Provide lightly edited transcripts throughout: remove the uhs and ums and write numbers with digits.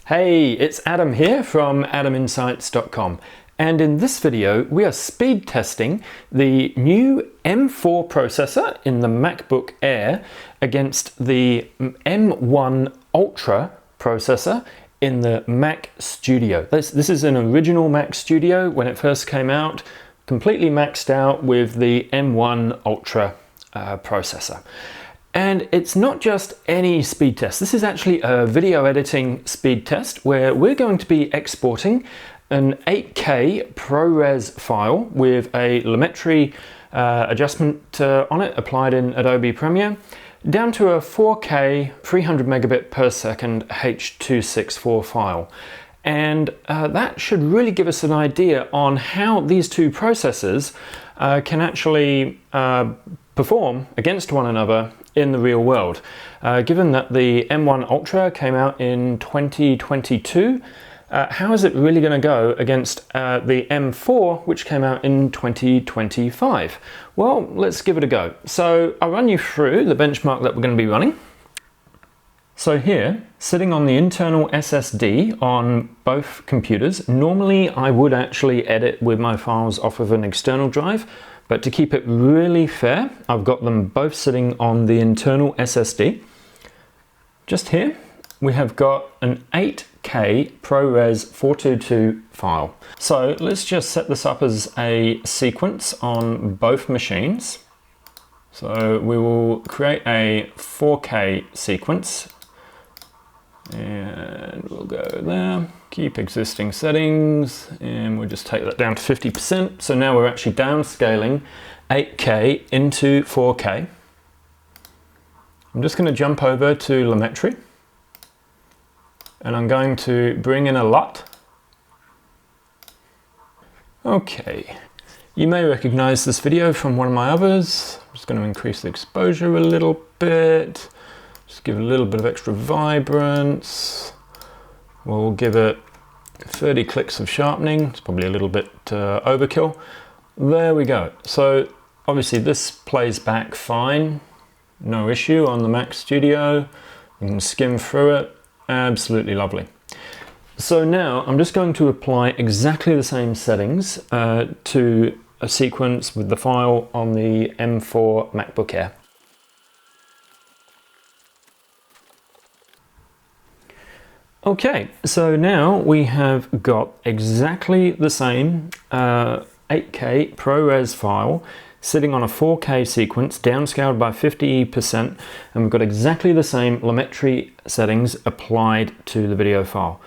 Hey, it's Adam here from adaminsights.com, and in this video we are speed testing the new M4 processor in the MacBook Air against the M1 Ultra processor in the Mac Studio. This is an original Mac Studio when it first came out, completely maxed out with the M1 Ultra processor. And it's not just any speed test. This is actually a video editing speed test where we're going to be exporting an 8K ProRes file with a Lumetri adjustment on it applied in Adobe Premiere down to a 4K 300 megabit per second H.264 file. And that should really give us an idea on how these two processors can actually perform against one another in the real world. Given that the M1 Ultra came out in 2022, how is it really going to go against the M4, which came out in 2025? Well, let's give it a go. So I'll run you through the benchmark that we're going to be running. So here, sitting on the internal SSD on both computers, normally I would actually edit with my files off of an external drive, but to keep it really fair, I've got them both sitting on the internal SSD. Just here, we have got an 8K ProRes 422 file. So let's just set this up as a sequence on both machines. So we will create a 4K sequence. And we'll go there, keep existing settings, and we'll just take that down to 50%. So now we're actually downscaling 8K into 4K. I'm just going to jump over to Lumetri, and I'm going to bring in a LUT. Okay, you may recognize this video from one of my others. I'm just going to increase the exposure a little bit. Just give it a little bit of extra vibrance. We'll give it 30 clicks of sharpening. It's probably a little bit overkill. There we go. So obviously this plays back fine. No issue on the Mac Studio. You can skim through it. Absolutely lovely. So now I'm just going to apply exactly the same settings to a sequence with the file on the M4 MacBook Air. Okay, so now we have got exactly the same 8K ProRes file sitting on a 4K sequence downscaled by 50%, and we've got exactly the same Lumetri settings applied to the video file.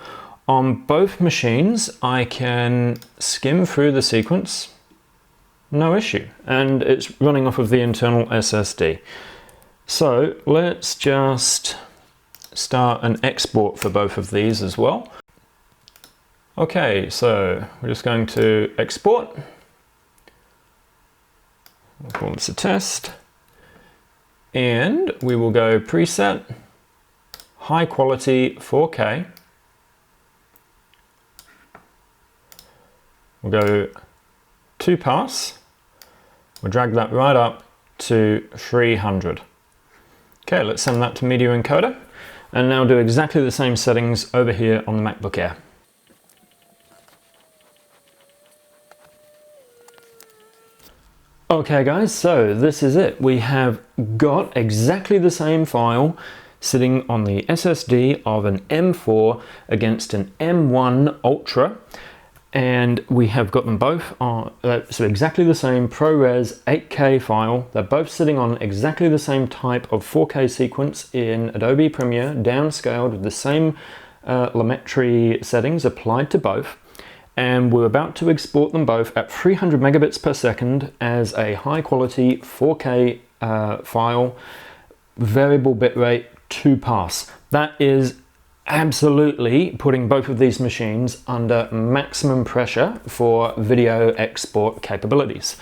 On both machines, I can skim through the sequence, no issue, and it's running off of the internal SSD. So let's just start an export for both of these as well. Okay, so we're just going to export. We'll call this a test. And we will go preset, high quality 4K. We'll go to pass. We'll drag that right up to 300. Okay, let's send that to Media Encoder. And now do exactly the same settings over here on the MacBook Air. Okay guys, so this is it. We have got exactly the same file sitting on the SSD of an M4 against an M1 Ultra. And we have got them both on, so exactly the same ProRes 8K file. They're both sitting on exactly the same type of 4K sequence in Adobe Premiere, downscaled with the same Lumetri settings applied to both. And we're about to export them both at 300 megabits per second as a high quality 4K file, variable bitrate to pass. That is absolutely putting both of these machines under maximum pressure for video export capabilities.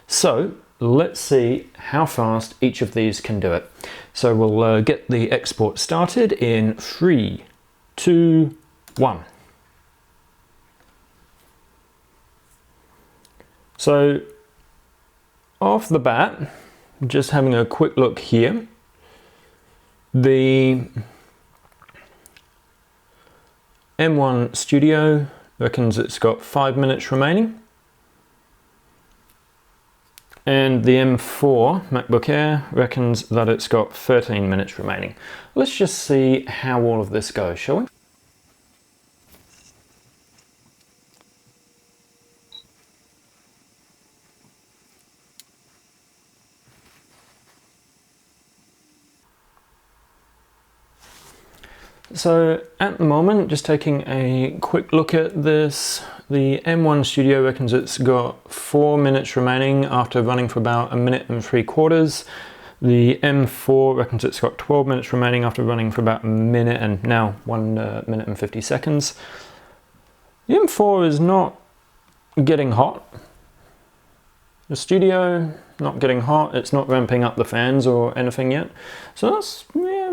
So let's see how fast each of these can do it. So we'll get the export started in 3, 2, 1. So off the bat, just having a quick look here, the M1 Studio reckons it's got 5 minutes remaining. And the M4 MacBook Air reckons that it's got 13 minutes remaining. Let's just see how all of this goes, shall we? So at the moment, just taking a quick look at this, the M1 Studio reckons it's got 4 minutes remaining after running for about 1 minute and 3/4. The M4 reckons it's got 12 minutes remaining after running for about 1 minute and now 1 minute and 50 seconds. The M4 is not getting hot. The Studio, not getting hot. It's not ramping up the fans or anything yet. So that's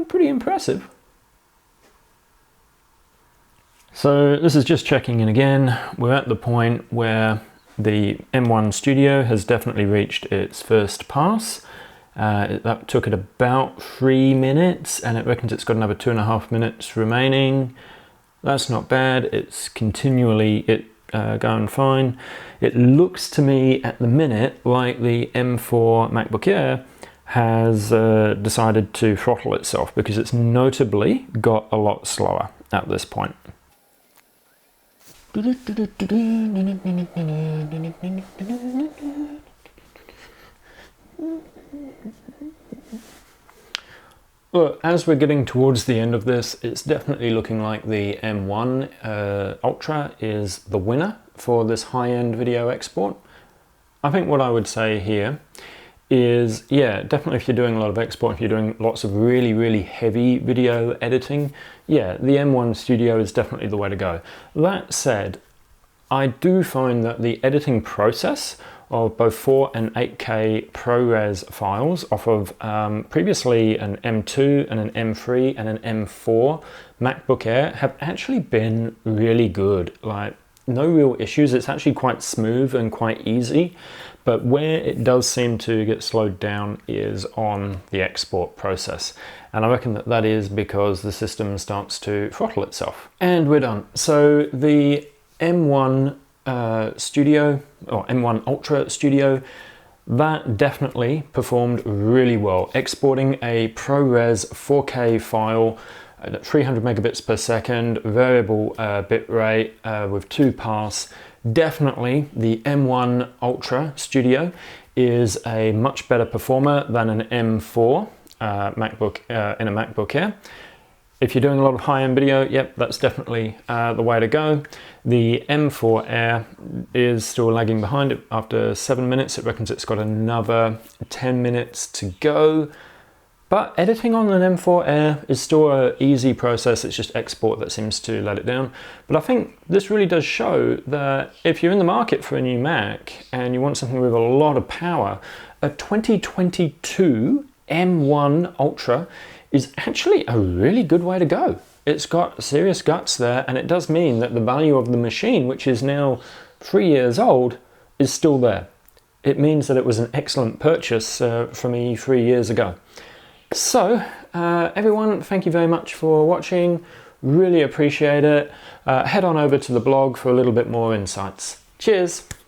pretty impressive. So this is just checking in again. We're at the point where the M1 Studio has definitely reached its first pass. That took it about 3 minutes, and it reckons it's got another 2.5 minutes remaining. That's not bad. It's continually going fine. It looks to me at the minute like the M4 MacBook Air has decided to throttle itself, because it's notably got a lot slower at this point. Well, as we're getting towards the end of this, it's definitely looking like the M1 Ultra is the winner for this high-end video export. I think what I would say here is, yeah, definitely if you're doing a lot of export, if you're doing lots of really heavy video editing, yeah, the M1 Studio is definitely the way to go. That said, I do find that the editing process of both 4 and 8K ProRes files off of previously an M2 and an M3 and an M4 MacBook Air have actually been really good. Like, no real issues. It's actually quite smooth and quite easy. But where it does seem to get slowed down is on the export process. And I reckon that that is because the system starts to throttle itself. And we're done. So the M1 Studio, or M1 Ultra Studio, that definitely performed really well. Exporting a ProRes 4K file at 300 megabits per second, variable bit rate with 2 pass. Definitely the M1 Ultra Studio is a much better performer than an M4 MacBook in a MacBook Air. If you're doing a lot of high-end video, yep, that's definitely the way to go. The M4 Air is still lagging behind it after 7 minutes. It reckons it's got another 10 minutes to go. But editing on an M4 Air is still an easy process. It's just export that seems to let it down. But I think this really does show that if you're in the market for a new Mac and you want something with a lot of power, a 2022 M1 Ultra is actually a really good way to go. It's got serious guts there, and it does mean that the value of the machine, which is now 3 years old, is still there. It means that it was an excellent purchase for me 3 years ago. So, everyone, thank you very much for watching. Really appreciate it. Head on over to the blog for a little bit more insights. Cheers!